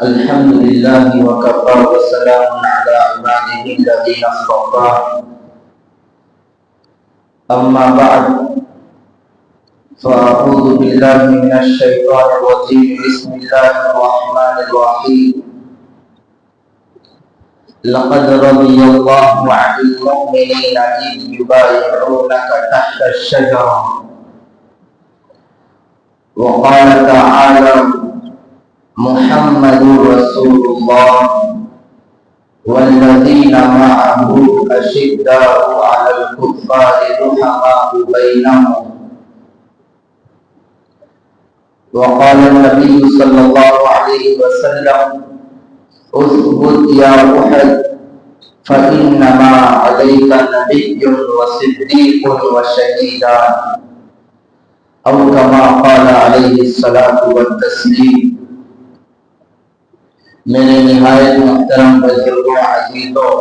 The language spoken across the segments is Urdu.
الحمد لله وكفى وسلام على عباده الذين اصطفى أما بعد فأعوذ بالله من الشيطان الرجيم بسم الله الرحمن الرحيم لقد رضي الله عن المؤمنين إذ يبايعونك تحت الشجرة وقال تعالى محمد رسول الله والذين معه أشداء على الكفار رحماء بينهم وقال النبي صلى الله عليه وسلم اثبت يا أحد فإنما عليك نبي وصديق وشهيدان أو كما قال عليه الصلاة والتسليم۔ میرے نہایت محترم بزرگوں، عزیزوں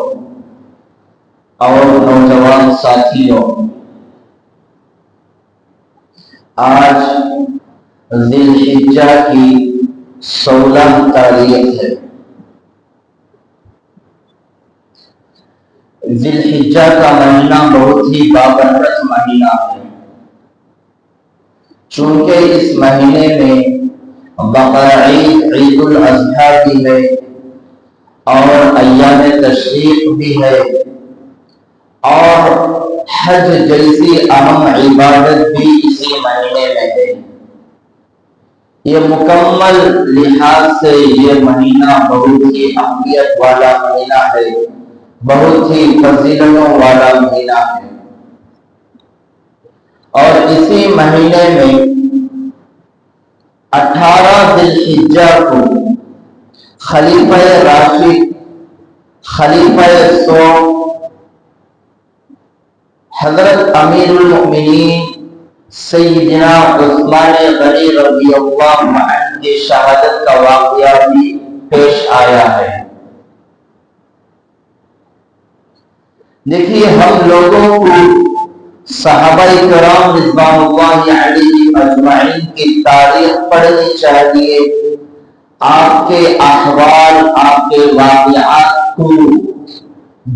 اور نوجوان ساتھیوں، آج ذی الحجہ کی 16 تاریخ ہے۔ ذی الحجہ کا مہینہ بہت ہی بابرکت مہینہ ہے، چونکہ اس مہینے میں بقرعید عید الاضحیٰ بھی ہے اور ایام تشریق بھی ہے اور حج جیسی اہم عبادت بھی اسی مہینے میں ہے۔ یہ مکمل لحاظ سے یہ مہینہ بہت ہی اہمیت والا مہینہ ہے، بہت ہی فضیلتوں والا مہینہ ہے، اور اسی مہینے میں 18 ذی الحجہ کو خلیفہ راشد، خلیفہ سوم، حضرت امیر المؤمنین سیدنا عثمان غنی رضی اللہ عنہ کی شہادت کا واقعہ بھی پیش آیا ہے۔ دیکھیے، ہم لوگوں کو صحابہ کرام رضوان اللہ علیہم اجمعین کی تاریخ پڑھنی چاہیے، آپ کے احوال، آپ کے واقعات کو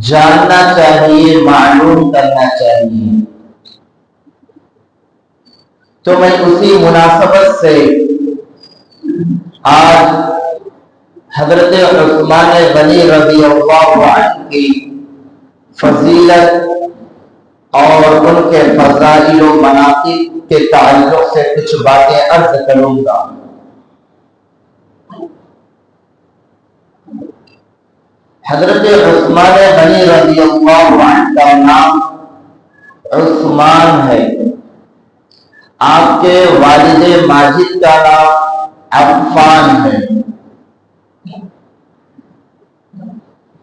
جاننا چاہیے، معلوم کرنا چاہیے۔ تو میں اسی مناسبت سے آج حضرت عثمان غنی رضی اللہ عنہ کی فضیلت اور ان کے فضائل و مناقب کے تعلق سے کچھ باتیں عرض کروں گا۔ حضرت عثمان غنی رضی اللہ عنہ کا نام عثمان ہے، آپ کے والد ماجد کا نام عفان ہے،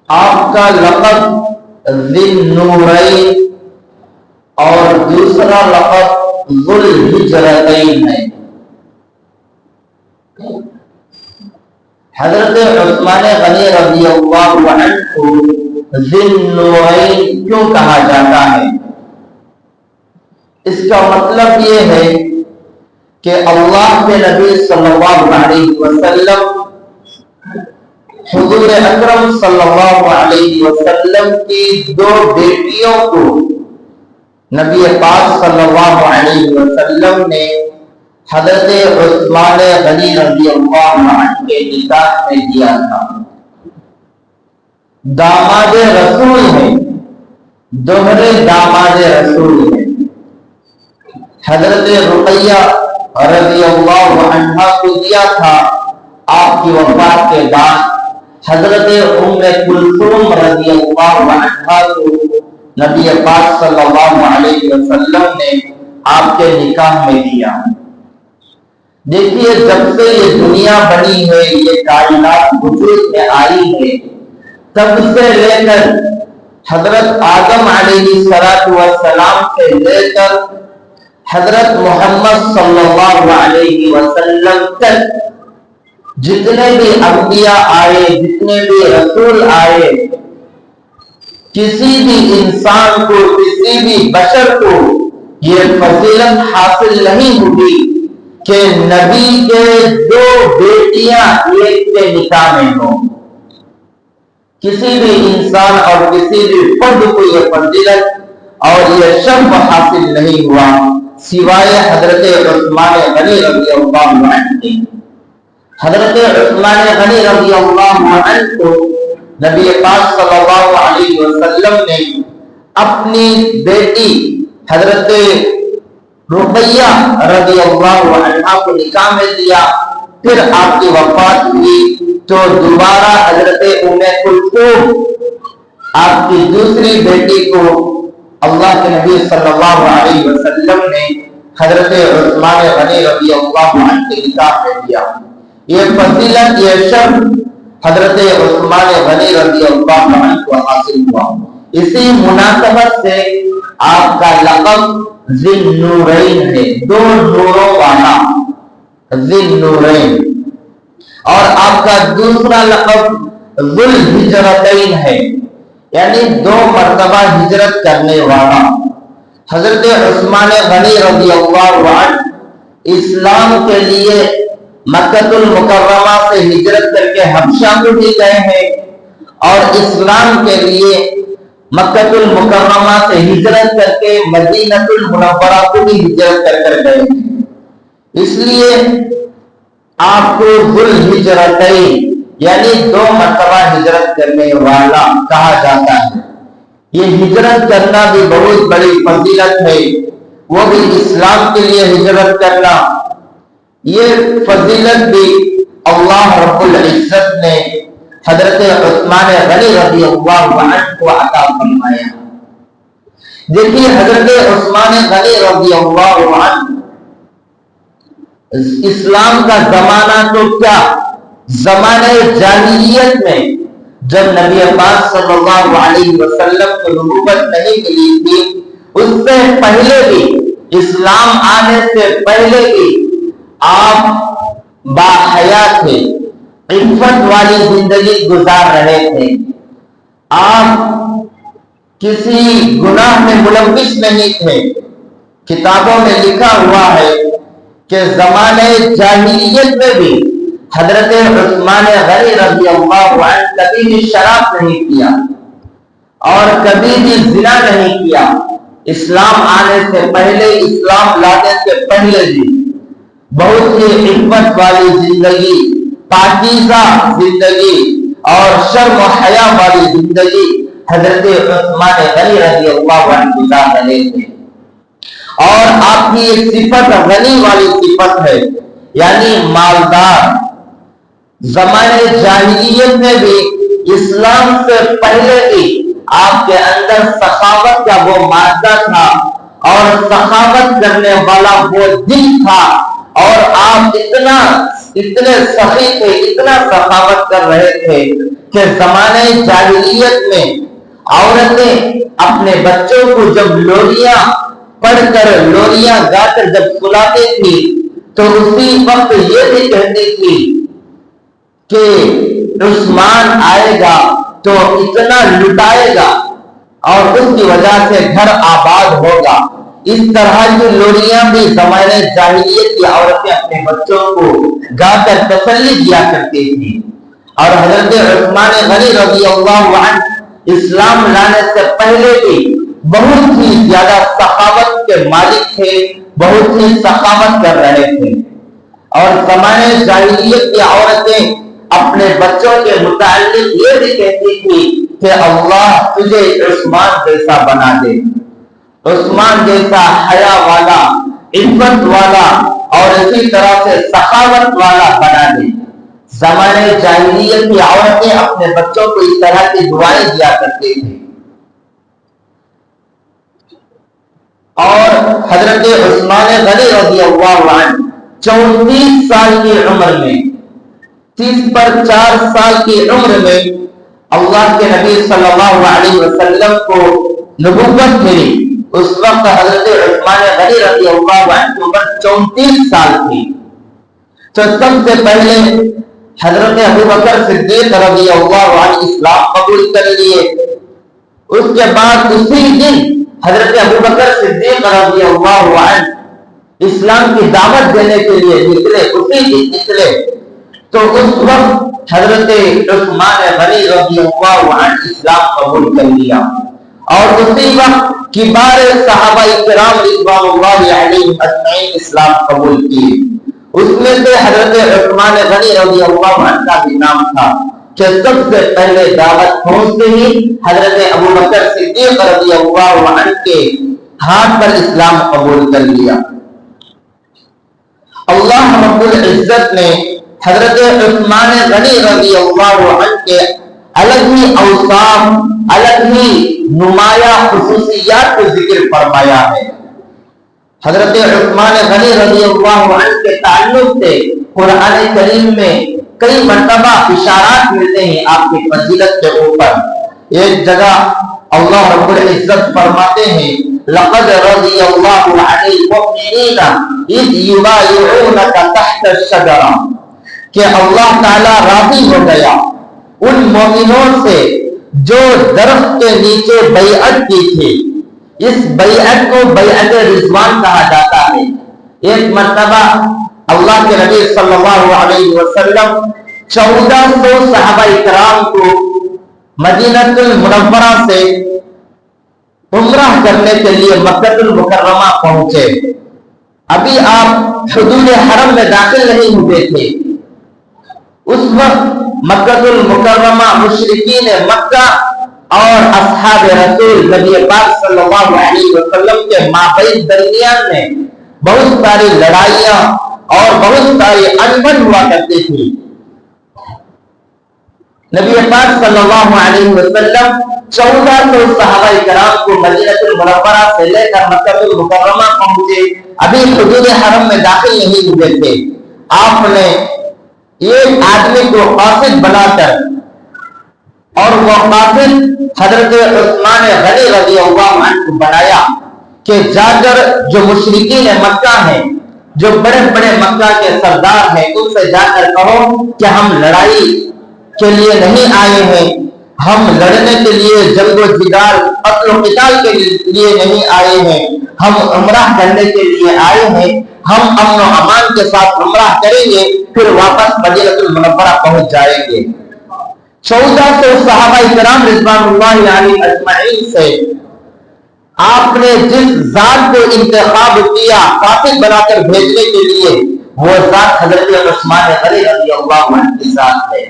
آپ کا لقب ذی النورین اور دوسرا لقب ذو الہجرتین ہے۔ حضرت عثمان غنی رضی اللہ عنہ کو ذی النورین کیوں کہا جاتا ہے؟ اس کا مطلب یہ ہے کہ اللہ کے نبی صلی اللہ علیہ وسلم حضور اکرم صلی اللہ علیہ وسلم کی 2 بیٹیوں کو نبی پاک صلی اللہ علیہ وسلم نے حضرت عثمان غنی رضی اللہ عنہ کے نکاح میں دیا تھا۔ داماد رسول ہے، دوہرے داماد رسول ہے۔ حضرت رقیہ رضی اللہ عنہ کو دیا تھا، آپ کی وفات کے بعد حضرت ام کلثوم رضی اللہ عنہ کو نبی پاک صلی اللہ علیہ وسلم نے آپ کے نکاح میں دیا۔ دیکھیے، جب سے یہ دنیا بنی ہے، یہ کائنات وجود میں آئی ہے، تب سے لے کر حضرت آدم علیہ السلام سے لے کر حضرت محمد صلی اللہ علیہ وسلم تک جتنے بھی انبیاء آئے، جتنے بھی رسول آئے، کسی بھی انسان کو، کسی بھی بشر کو یہ فضیلت حاصل نہیں ہوئی کہ نبی کے دو بیٹیاں ایک کے نکاح میں ہوں. کسی بھی انسان اور کسی بھی فرد کو یہ فضیلت اور یہ شرف حاصل نہیں ہوا سوائے حضرت عثمان غنی رضی اللہ عنہ کی. حضرت عثمان غنی رضی اللہ عنہ کو نبی پاک صلی اللہ علیہ وسلم نے اپنی بیٹی حضرت رقیہ رضی اللہ عنہ کو نکاح میں دیا. پھر آپ کی وفات ہوئی تو دوبارہ حضرت ام کلثوم آپ کی دوسری بیٹی کو اللہ کے نبی صلی اللہ علیہ وسلم نے حضرت عثمان غنی رضی اللہ عنہ کے نکاح میں دیا. یہ فضیلت یہ شرف حضرت عثمان غنی رضی اللہ عنہ کو حاصل ہوا. اسی مناسبت سے آپ کا لقب ذی النورین ہے، دو نوروں والا، ذی النورین. اور آپ کا دوسرا لقب ذو الہجرتین ہے، یعنی دو مرتبہ ہجرت کرنے والا. حضرت عثمان غنی رضی اللہ عنہ اسلام کے لیے مکہ المکرمہ سے ہجرت کر کے حبشہ کو بھی گئے ہیں اور اسلام کے لیے مکہ المکرمہ سے ہجرت کر کے مدینہ المنورہ کو بھی ہجرت کر گئے ہیں. اس لیے آپ کو ذو الہجرتین یعنی دو مرتبہ ہجرت کرنے والا کہا جاتا ہے. یہ ہجرت کرنا بھی بہت بڑی فضیلت ہے، وہ بھی اسلام کے لیے ہجرت کرنا. یہ فضیلت بھی اللہ رب العزت نے حضرت عثمان غنی رضی اللہ عنہ کو عطا فرمایا. دیکھیے حضرت عثمان غنی رضی اللہ عنہ اسلام کا زمانہ تو کیا، زمانہ جاہلیت میں جب نبی پاک صلی اللہ علیہ وسلم کو نبوت نہیں ملی تھی، اس سے پہلے بھی، اسلام آنے سے پہلے بھی آپ باحیا تھے، عفت والی زندگی گزار رہے تھے. آپ کسی گناہ میں ملوث نہیں تھے. کتابوں میں لکھا ہوا ہے کہ زمانے جاہلیت میں بھی حضرت عثمان غنی رضی اللہ عنہ کبھی بھی شراب نہیں پیا اور کبھی بھی زنا نہیں کیا. اسلام آنے سے پہلے، اسلام لانے سے پہلے بھی بہت ہی عفت والی زندگی، پاکیزہ زندگی اور شرم و حیا والی زندگی حضرت عثمان غنی رضی اللہ عنہ گزار رہے تھے. اور آپ کی ایک صفت غنی والی صفت ہے، یعنی مالدار. زمانے جاہلیت میں بھی، اسلام سے پہلے بھی آپ کے اندر سخاوت کا وہ مادہ تھا اور سخاوت کرنے والا وہ دل تھا، اور آپ اتنے سخی تھے، اتنا سخاوت کر رہے تھے کہ زمانے جاہلیت میں عورتیں اپنے بچوں کو جب لوریاں پڑھ کر، لوریاں گا کر جب سلاتی تھی تو اسی وقت یہ بھی کہتی تھی کہ عثمان آئے گا تو اتنا لٹائے گا اور اس کی وجہ سے گھر آباد ہوگا. اس طرح کی لوریاں بھی زمانے جاہلیت کی عورتیں اپنے بچوں کو گا کر تسلی دیا کرتی تھی. اور حضرت عثمان غنی رضی اللہ عنہ اسلام لانے سے پہلے بھی بہت ہی زیادہ سخاوت کے مالک تھے، بہت ہی سخاوت کر رہے تھے. اور زمانے جاہلیت کی عورتیں اپنے بچوں کے متعلق یہ بھی کہتی تھی کہ اللہ تجھے عثمان جیسا بنا دے، عثمان جیسا حیا والا، عفت والا اور اسی طرح سے سخاوت والا بنا دے. زمانے جاہلیت کی عورتیں اپنے بچوں کو اس طرح کی دعائیں دیا کرتی تھی. اور حضرت عثمان غنی رضی اللہ عنہ 34 سال کی عمر میں، 30 پر 4 سال کی عمر میں اللہ کے نبی صلی اللہ علیہ وسلم کو نبوت ملی. اس وقت حضرت عثمان غنی رضی اللہ عنہ کی عمر 34 سال تھی. تو سب سے پہلے حضرت ابوبکر صدیق رضی اللہ عنہ اسلام قبول کر لیے. اس کے بعد اسی دن حضرت ابوبکر صدیق رضی اللہ عنہ اسلام کی دعوت دینے کے لیے نکلے، اسی دن نکلے، تو اس وقت حضرت عثمان غنی رضی اللہ عنہ اسلام قبول کر لیا، اور اسی وقت کبار صحابہ کرام رضوان اللہ علیہم اجمعین اسلام قبول کیے۔ اس میں سے حضرت عثمان غنی رضی اللہ عنہ کا بھی نام تھا کہ سب سے پہلے دعوت پہنچتے ہی حضرت ابو بکر صدیق رضی اللہ عنہ کے ہاتھ پر اسلام قبول کر لیا۔ اللہ رب العزت نے حضرت عثمان غنی رضی اللہ عنہ کے الگ ہی اوصاف، الگ ہی نمایاں خصوصیات کو ذکر فرمایا ہے۔ حضرت عثمان غنی رضی اللہ عنہ کے تعلق سے قرآن کریم میں کئی مرتبہ اشارات ملتے ہیں آپ کی فضیلت کے اوپر۔ ایک جگہ اللہ رب العزت فرماتے ہیں لقد رضی اللہ عن المؤمنین اذ یبایعونک تحت الشجرہ، کہ اللہ تعالی راضی ہو گیا ان مومنوں سے جو درخت کے نیچے بیعت کی تھی۔ اس بیعت کو بیعت رضوان کہا جاتا ہے۔ ایک مرتبہ اللہ کے نبی صلی اللہ علیہ وسلم 1400 صحابہ کرام کو مدینہ المنورہ سے عمرہ کرنے کے لیے مکہ المکرمہ پہنچے۔ ابھی آپ حدود حرم میں داخل نہیں ہوئے تھے۔ اس وقت مکہ المکرمہ مشرکین مکہ اور اصحاب رسول نبی پاک صلی اللہ علیہ وسلم کے مابین درمیان میں بہت ساری لڑائیاں اور بہت ساری انبن ہوا کرتی تھی۔ نبی پاک صلی اللہ علیہ وسلم 1400 صحابہ کرام کو مدینہ المنورہ سے لے کر مکہ المکرمہ پہنچے۔ ابھی حدود حرم میں داخل نہیں ہوئے تھے۔ آپ نے ایک آدمی کو قاصد بنا کر، اور وہ قاصد حضرت عثمان غنی رضی اللہ عنہ کو بنایا کہ جا کر جو مشرکین مکہ ہیں، جو بڑے بڑے مکہ کے سردار ہیں، ان سے جا کر کہو کہ ہم لڑائی کے لیے نہیں آئے ہیں، ہم لڑنے کے لیے جنگ و جدال قتل و قتال کے لیے نہیں آئے ہیں، ہم عمرہ کرنے کے لیے آئے ہیں، ہم امن و امان کے ساتھ عمرہ کریں گے، پھر واپس مدینہ المنورہ پہنچ جائیں گے۔ 1400 صحابہ کرام رضوان اللہ علیہ اجمعین سے آپ نے جس ذات کو انتخاب کیا قاصد بنا کر بھیجنے کے لیے، وہ ذات حضرت عثمان غنی رضی اللہ عنہ کی ذات ہے۔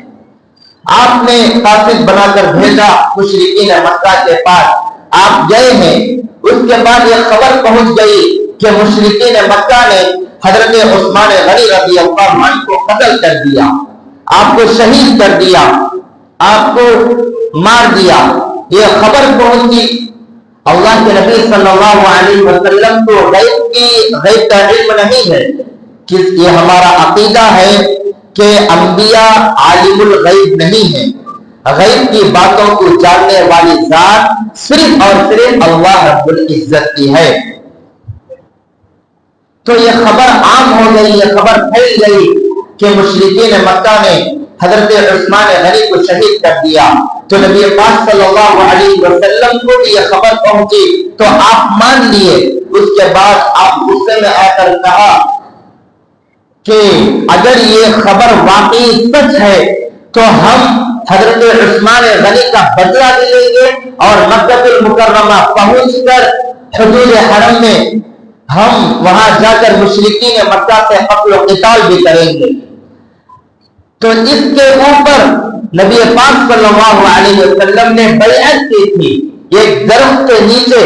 آپ نے قاصد بنا کر بھیجا مشرکین مکہ کے پاس، آپ گئے ہیں۔ اس کے بعد یہ خبر پہنچ گئی کہ مشرکین مکہ نے حضرت عثمان غنی رضی اللہ عنہ کو قتل کر دیا، آپ کو شہید کر دیا، آپ کو مار دیا۔ یہ خبر پہنچی۔ اللہ کے نبی صلی اللہ علیہ وسلم کو غیب کا علم نہیں ہے، کہ یہ ہمارا عقیدہ ہے کہ انبیاء عالم الغیب نہیں ہیں، غیب کی باتوں کو جاننے والی ذات صرف اور صرف اللہ رب العزت کی ہے۔ تو یہ خبر عام ہو گئی، یہ خبر پھیل گئی کہ مشرکین مکہ نے حضرت عثمان غنی کو شہید کر دیا۔ تو نبی پاک صلی اللہ علیہ وسلم کو بھی یہ خبر پہنچی، تو آپ مان لیے۔ اس کے بعد آپ غصے میں آ کر کہا کہ اگر یہ خبر واقعی سچ ہے تو ہم حضرت عثمان غنی کا بدلہ بھی لیں گے، اور مکہ المکرمہ پہنچ کر حدود حرم میں ہم وہاں جا کر مشرکین مکہ سے قتل و قتال بھی کریں گے۔ تو اس کے اوپر نبی پاک صلی اللہ علیہ وسلم نے بیعت کی تھی۔ ایک درخت کے نیچے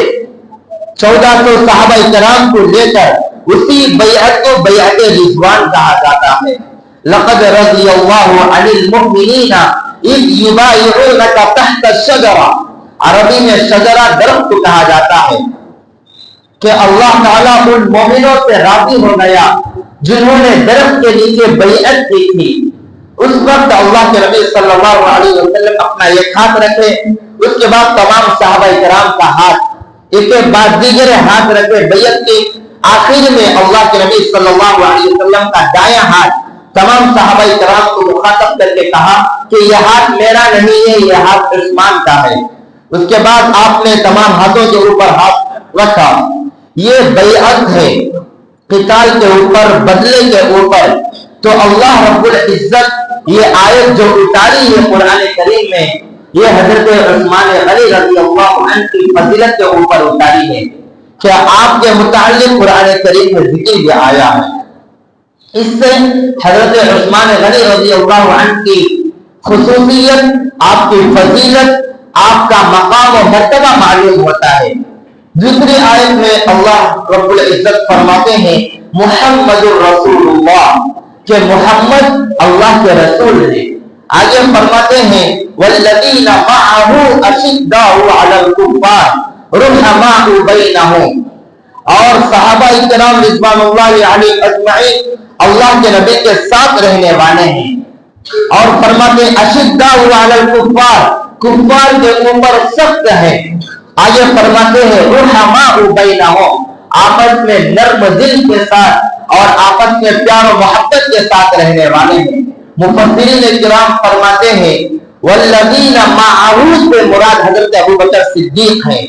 1400 صحابہ کرام کو لے کر اسی بیعت کو بیعت رضوان کہا جاتا ہے۔ لقد رضی اللہ عن المؤمنین اذ یبایعونک تحت الشجرہ، عربی میں شجرہ درخت کو کہا جاتا ہے، کہ اللہ تعالیٰ ان مومنوں سے راضی ہو گیا جنہوں نے درخت کے نیچے بیعت کی تھی۔ اس وقت اللہ کے نبی صلی اللہ علیہ وسلم اپنا ایک ہاتھ رکھے، اس کے بعد تمام صحابہ کرام کا ہاتھ ایک کے بعد دیگر ہاتھ رکھے بیعت کی۔ آخر میں اللہ کے نبی صلی اللہ علیہ وسلم کا دایاں ہاتھ تمام صحابہ کرام کو مخاطب کر کے کہا کہ یہ ہاتھ میرا نہیں ہے، یہ ہاتھ عثمان کا ہے۔ اس کے بعد آپ نے تمام ہاتھوں کے اوپر ہاتھ رکھا۔ یہ بیعت ہے، قتال کے اوپر، بدلے کے اوپر، تو اللہ رب العزت یہ آیت جو اتاری ہے قرآن کریم میں، یہ حضرت عثمان غنی رضی اللہ عنہ کی فضیلت کے اوپر اتاری ہے کہ آپ کے متعلق قرآن کریم میں ذکر بھی آیا ہے۔ اس سے حضرت عثمان غنی رضی اللہ عنہ کی خصوصیت، آپ کی فضیلت، آپ کا مقام و مرتبہ معلوم ہوتا ہے۔ دوسری آیت میں اللہ رب العزت فرماتے ہیں محمد الرسول اللہ، کہ محمد اللہ کے رسول ہیں۔ آگے فرماتے ہیں والذین معہ اشداء علی الکفار رحماء بینہم، اور صحابہ کرام رضوان اللہ علیہم اجمعین اللہ کے نبی کے ساتھ رہنے والے ہیں، اور فرماتے ہیں اشداء علی الکفار، کفار کے اوپر سخت ہے۔ آگے فرماتے ہیں رحماء بینہم، آپس میں نرم دل کے ساتھ اور آپس میں پیار و محبت کے ساتھ رہنے والے ہیں۔ مفسرین کرام فرماتے ہیں والذین معہ سے مراد حضرت ابوبکر صدیق ہیں،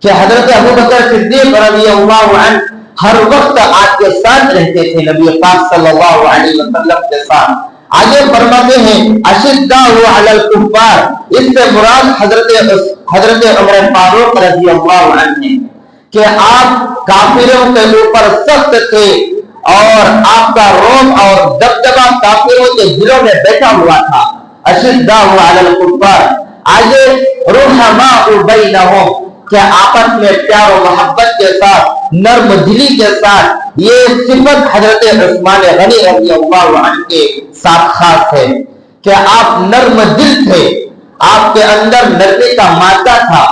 کہ حضرت ابوبکر صدیق رضی اللہ عنہ ہر وقت آپ کے ساتھ رہتے تھے، نبی پاک صلی اللہ علیہ وسلم کے ساتھ۔ آگے فرماتے ہیں اشداء علی الکفار، اس سے مراد حضرت عمر فاروق رضی اللہ عنہ ہیں، کہ آپ کافروں کے اوپر سخت تھے اور آپ کا روب اور دبدبہ کافروں کے دلوں میں بیٹھا ہوا تھا۔ اشداء علی الکفار، آگے رحماء بینہم، کہ آپس میں پیار و محبت کے ساتھ، نرم دلی کے ساتھ، یہ صفت حضرت عثمان غنی رضی اللہ عنہ کے ساتھ خاص ہے کہ آپ نرم دل تھے، آپ کے اندر نرمی کا مادہ تھا۔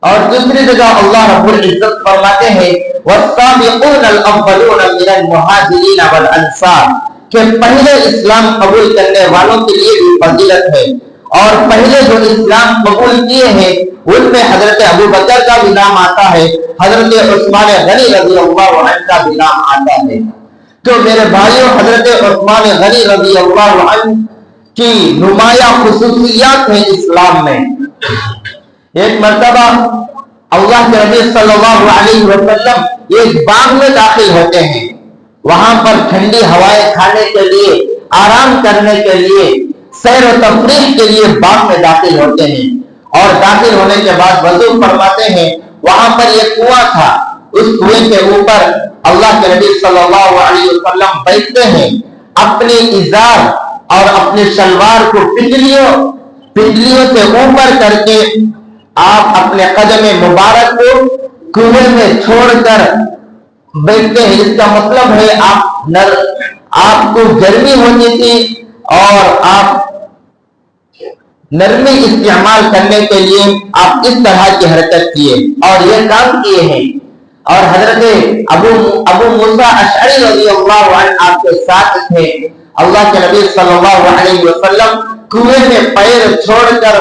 اور دوسری جگہ اللہ رب العزت فرماتے ہیں والسابقون الاولون من المہاجرین والانصار، کہ پہلے اسلام قبول کرنے والوں کے لیے بھی فضیلت ہے، اور پہلے جو اسلام قبول کیے ہیں ان میں حضرت ابوبکر کا بھی نام آتا ہے، حضرت عثمان غنی رضی اللہ عنہ کا بھی نام آتا ہے۔ تو میرے بھائیوں، حضرت عثمان غنی رضی اللہ عنہ کی نمایاں خصوصیات ہیں اسلام میں۔ ایک مرتبہ اللہ کے نبی صلی اللہ علیہ وسلم ایک باغ میں داخل ہوتے ہیں، وہاں پر ٹھنڈی ہوائیں کھانے کے لیے، آرام کرنے کے لیے، سیر و تفریح کے لیے باغ میں داخل ہوتے ہیں، اور داخل ہونے کے بعد وضو فرماتے ہیں۔ وہاں پر ایک کنواں تھا، اس کنویں کے اوپر اللہ کے نبی صلی اللہ علیہ وسلم بیٹھتے ہیں، اپنی ازار اور اپنے شلوار کو پنڈلیوں سے اوپر کر کے آپ اپنے قدم مبارک کو کنویں میں چھوڑ کر بیٹھتے ہیں۔ اس کا مطلب ہے آپ کو گرمی ہوتی تھی اور آپ نرمی استعمال کرنے کے لیے آپ اس طرح کی حرکت کیے اور یہ کام کیے ہیں۔ اور حضرت ابو موسیٰ اشعری رضی اللہ عنہ آپ کے ساتھ تھے۔ اللہ کے نبی صلی اللہ علیہ وسلم کنویں میں پیر چھوڑ کر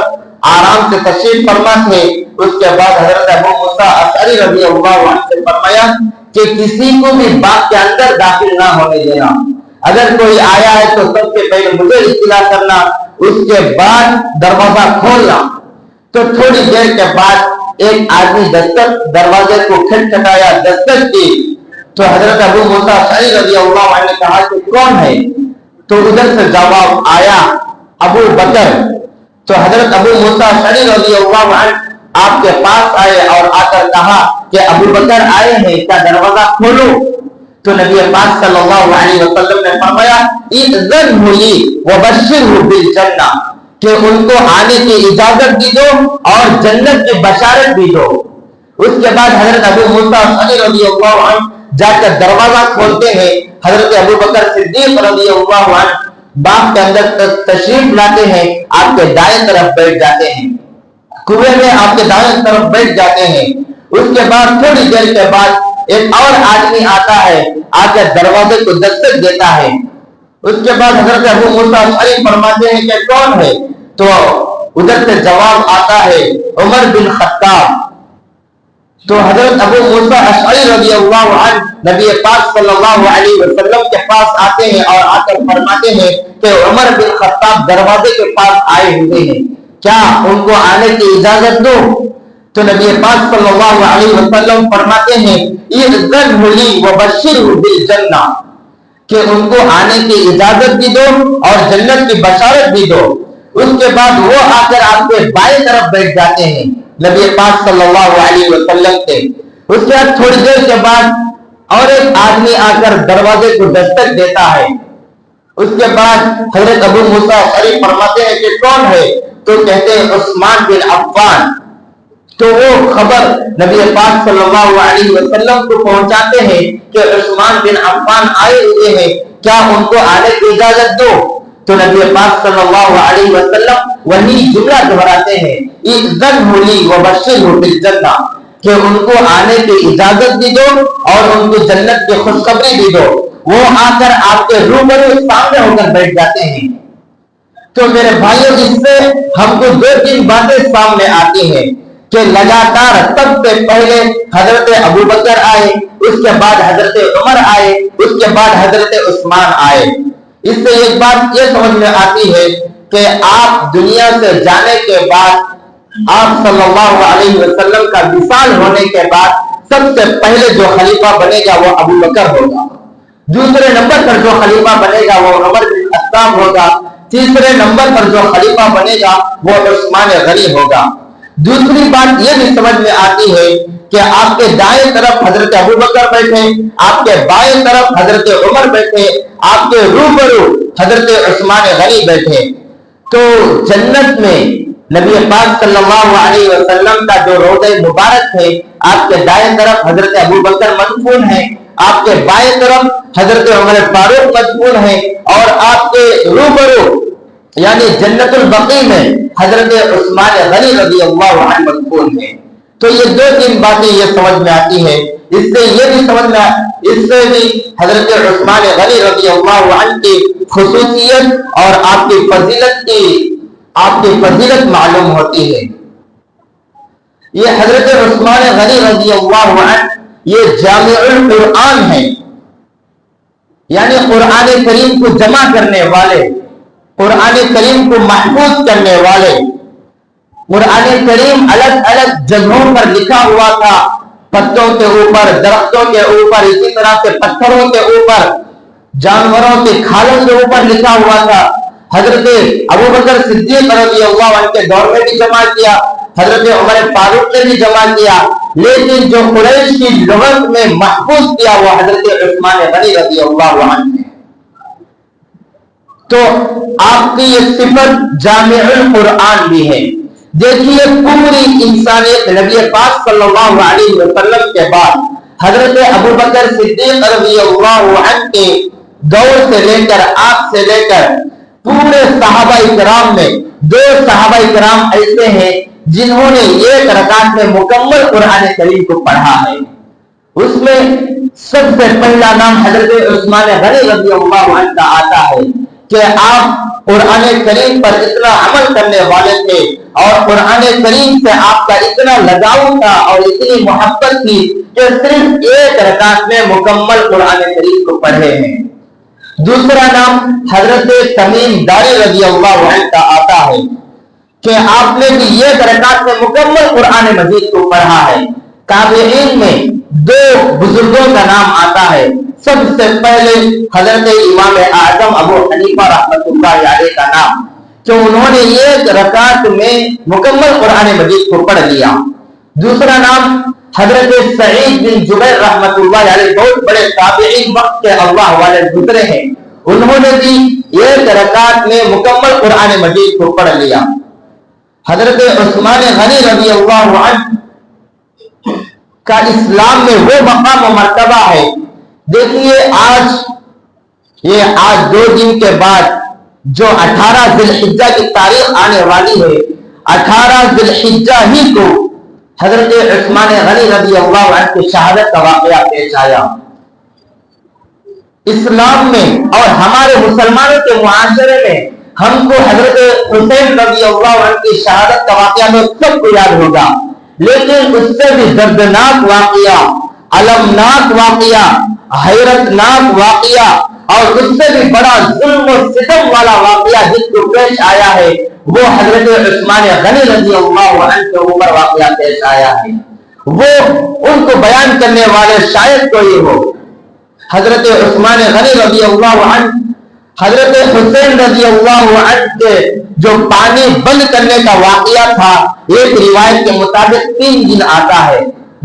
آرام سے تشریف فرما تھے۔ اس کے بعد حضرت ابو موسیٰ اشعری رضی اللہ عنہ سے فرمایا کہ کسی کو بھی باغ کے اندر داخل نہ ہونے دینا، اگر کوئی آیا ہے تو سب سے پہلے مجھے اطلاع کرنا، اس کے بعد دروازہ کھولنا۔ تو تھوڑی دیر کے بعد ایک آدمی دروازے کو کھٹکھٹایا، دستک کی، تو حضرت ابو موسیٰ اشعری رضی اللہ عنہ نے کہا کہ کون ہے؟ تو ادھر سے جواب آیا ابو بکر۔ تو حضرت ابو موسیٰ اشعری رضی اللہ عنہ آپ کے پاس آئے اور آ کر کہا کہ ابو بکر آئے ہیں، کیا دروازہ کھولو؟ تو نبی پاک صلی اللہ علیہ وسلم نے فرمایا اذن ہوئی وبشرہ بالجنہ، کہ ان کو آنے کی اجازت بھی دو اور جنت کی بشارت بھی دو۔ اس کے بعد حضرت ابو موسیٰ اشعری رضی اللہ عنہ جا کر دروازہ کھولتے ہیں۔ حضرت ابو بکر صدیق رضی اللہ عنہ باغ کے اندر تشریف لاتے ہیں، آپ کے دائیں طرف بیٹھ جاتے ہیں، کنویں میں آپ کے دائیں طرف بیٹھ جاتے ہیں۔ اس کے بعد تھوڑی دیر کے بعد ایک اور آدمی آتا ہے، آ کر دروازے کو دستک دیتا ہے۔ اس کے بعد حضرت ابو موسیٰ اشعری فرماتے ہیں کہ کون ہے؟ تو ادھر سے جواب آتا ہے عمر بن خطاب۔ تو حضرت ابو موسیٰ اشعری رضی اللہ عنہ نبی پاک صلی اللہ علیہ وسلم کے پاس آتے ہیں اور آ کر فرماتے ہیں کہ عمر بن خطاب دروازے کے پاس آئے ہوئے ہیں، کیا ان کو آنے کی اجازت دو؟ تو تو نبی پاک صلی اللہ علیہ وسلم فرماتے ہیں اذن لی وبشرہ بالجنہ، کہ ان کو آنے کی اجازت بھی دو اور جنت کی بشارت بھی دو۔ اس کے بعد وہ آ کر آپ کے بائیں طرف بیٹھ جاتے ہیں نبی پاک صلی اللہ علیہ وسلم کے۔ اس کے بعد تھوڑی دیر کے بعد اور ایک آدمی آ کر دروازے کو دستک دیتا ہے۔ اس کے بعد حضرت ابو موسیٰ اشعری فرماتے ہیں کہ کون ہے؟ تو کہتے ہیں عثمان بن عفان۔ تو وہ خبر نبی پاک صلی اللہ علیہ وسلم کو پہنچاتے ہیں کہ عثمان بن عفان آئے ہوئے ہیں، کیا ان کو آنے کی اجازت دو؟ تو نبی پاک صلی اللہ علیہ وسلم وہی جملہ دہراتے ہیں اذن لی وبشرہ بالجنہ، کہ ان کو آنے کی اجازت بھی دو اور ان کو جنت کی خوشخبری بھی دو۔ وہ آ کر آپ کے روبرو سامنے ہو کر بیٹھ جاتے ہیں۔ تو میرے بھائیوں، اس سے ہم کو دو تین باتیں سامنے آتی ہیں کہ لگاتار سب سے پہلے حضرت ابو بکر آئے، اس کے بعد حضرت عمر آئے، اس کے بعد حضرت عثمان آئے۔ اس سے ایک بات یہ سمجھ میں آتی ہے کہ آپ دنیا سے جانے کے بعد، آپ صلی اللہ علیہ وسلم کا وصال ہونے کے بعد سب سے پہلے جو خلیفہ بنے گا وہ ابو بکر ہوگا، دوسرے نمبر پر جو خلیفہ بنے گا وہ عمر بن خطاب ہوگا، تیسرے نمبر پر جو خلیفہ بنے گا وہ عثمان غنی ہوگا۔ دوسری بات یہ بھی سمجھ میں آتی ہے کہ آپ کے دائیں طرف حضرت ابو بکر بیٹھے، آپ کے بائیں طرف حضرت عمر بیٹھے، آپ کے روبرو حضرت عثمان غنی بیٹھے۔ تو جنت میں نبی پاک صلی اللہ علیہ وسلم کا جو روضہ مبارک ہے، آپ کے دائیں طرف حضرت ابو بکر مدفون ہے، آپ کے بائیں طرف حضرت عمر فاروق مدفون ہے، اور آپ کے روبرو یعنی جنت البقیع میں حضرت عثمان غنی رضی اللہ عنہ مدفون ہے۔ تو یہ دو تین باتیں یہ سمجھ میں آتی ہیں۔ اس سے یہ بھی سمجھ میں اس سے بھی حضرت عثمان غنی رضی اللہ عنہ کی خصوصیت اور آپ کی فضیلت معلوم ہوتی ہے۔ یہ حضرت عثمان غنی رضی اللہ عنہ یہ جامع القرآن ہے، یعنی قرآن کریم کو جمع کرنے والے، قرآن کریم کو محفوظ کرنے والے۔ قرآن کریم الگ الگ جگہوں پر لکھا ہوا تھا، پتوں کے اوپر، درختوں کے اوپر، اسی طرح سے پتھروں کے اوپر، جانوروں کے کھالوں کے اوپر لکھا ہوا تھا۔ حضرت ابو بکر صدیق رضی اللہ عنہ کے دور میں بھی جمع کیا، حضرت عمر فاروق نے بھی جمع کیا، لیکن جو قریش کی لغت میں محفوظ کیا وہ حضرت عثمان غنی رضی اللہ عنہ نے۔ تو آپ کی یہ صفت جامع القرآن بھی ہے۔ دیکھیے پوری انسانیت نبی پاک صلی اللہ علیہ وسلم کے بعد حضرت ابو بکر صدیق رضی اللہ عنہ کے دور سے لے کر آپ سے لے کر پورے صحابہ کرام میں دو صحابہ کرام ایسے ہیں جنہوں نے ایک رکعت میں مکمل قرآن کریم کو پڑھا ہے۔ اس میں سب سے پہلا نام حضرت عثمان غنی رضی اللہ عنہ کا آتا ہے کہ آپ قرآن کریم پر اتنا عمل کرنے والے تھے اور قرآن کریم سے آپ کا اتنا لگاؤ تھا اور اتنی محبت تھی کہ صرف ایک رکعت میں مکمل قرآن کریم کو پڑھے ہیں۔ دوسرا نام حضرت تمیم داری رضی اللہ عنہ کا آتا ہے کہ آپ نے بھی ایک رکعت میں مکمل قرآن مجید کو پڑھا ہے۔ تابعین میں دو بزرگوں کا نام آتا ہے، سب سے پہلے حضرت امام اعظم ابو حنیفہ رحمۃ اللہ علیہ کا نام، کہ انہوں نے ایک رکعت میں مکمل قرآن مجید کو پڑھ لیا۔ دوسرا نام حضرت سعید بن جبیر رحمۃ اللہ علیہ، بہت بڑے تابعین وقت کے اللہ والے گزرے ہیں، انہوں نے بھی ایک رکعت میں مکمل قرآن مجید کو پڑھ لیا۔ حضرت عثمان غنی رضی اللہ عنہ کا اسلام میں وہ مقام و مرتبہ ہے۔ دیکھیے آج 2 دن کے بعد جو 18 ذی الحجہ کی تاریخ آنے والی ہے، 18 ذی الحجہ ہی کو حضرت عثمان غنی رضی اللہ عنہ کی شہادت کا واقعہ پیش آیا۔ اسلام میں اور ہمارے مسلمانوں کے معاشرے میں ہم کو حضرت حسین رضی اللہ عنہ کی شہادت کا واقعہ تو سب کو یاد ہوگا، لیکن اس سے بھی دردناک واقعہ، المناک واقعہ، حیرت ناک واقعہ اور اس سے بھی بڑا ظلم و ستم والا واقعہ جس کو پیش آیا ہے وہ حضرت عثمان غنی رضی اللہ عنہ کے اوپر واقعہ پیش آیا ہے، وہ ان کو بیان کرنے والے شاید کوئی ہو۔ حضرت عثمان غنی رضی اللہ عنہ حضرت حسین رضی اللہ عنہ کے جو پانی بند کرنے کا واقعہ تھا، ایک روایت کے مطابق 3 دن آتا ہے،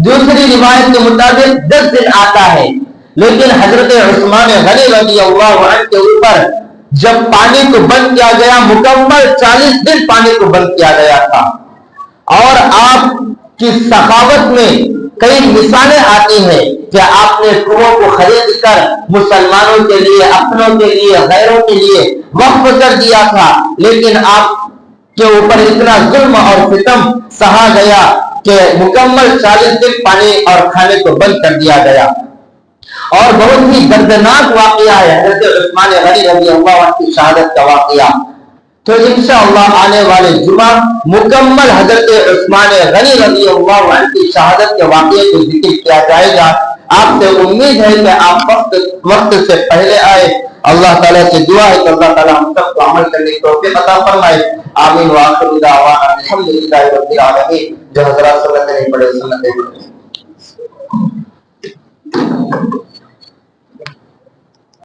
دوسری روایت کے مطابق 10 دن آتا ہے، لیکن حضرت عثمان غنی رضی اللہ عنہ کے اوپر جب پانی کو بند کیا گیا، مکمل 40 دن پانی کو بند کیا گیا تھا۔ اور آپ کی سخاوت میں کئی مثالیں آتی ہیں کہ آپ نے کنووں کو خرید کر مسلمانوں کے لیے، اپنوں کے لیے، غیروں کے لیے وقف کر دیا تھا، لیکن آپ کے اوپر اتنا ظلم اور ستم سہا گیا کہ مکمل 40 دن پانی اور کھانے کو بند کر دیا گیا۔ اور بہت ہی دردناک واقعہ ہے حضرت عثمان غنی رضی اللہ عنہ کی شہادت کا واقعہ۔ تو انشاءاللہ آنے والے جمعہ مکمل حضرت عثمان غنی رضی اللہ عنہ کی شہادت کے واقعے کو ذکر کیا جائے گا۔ آپ سے امید ہے کہ آپ وقت سے پہلے آئے۔ اللہ تعالیٰ سے دعا ہے کہ اللہ تعالیٰ ہم سب کو عمل کرنے کی توفیق عطا فرمائے۔ آمین وآخر دعوانا الحمدللہ رب العالمین۔ جو حضرات سنت نہیں پڑھے سنت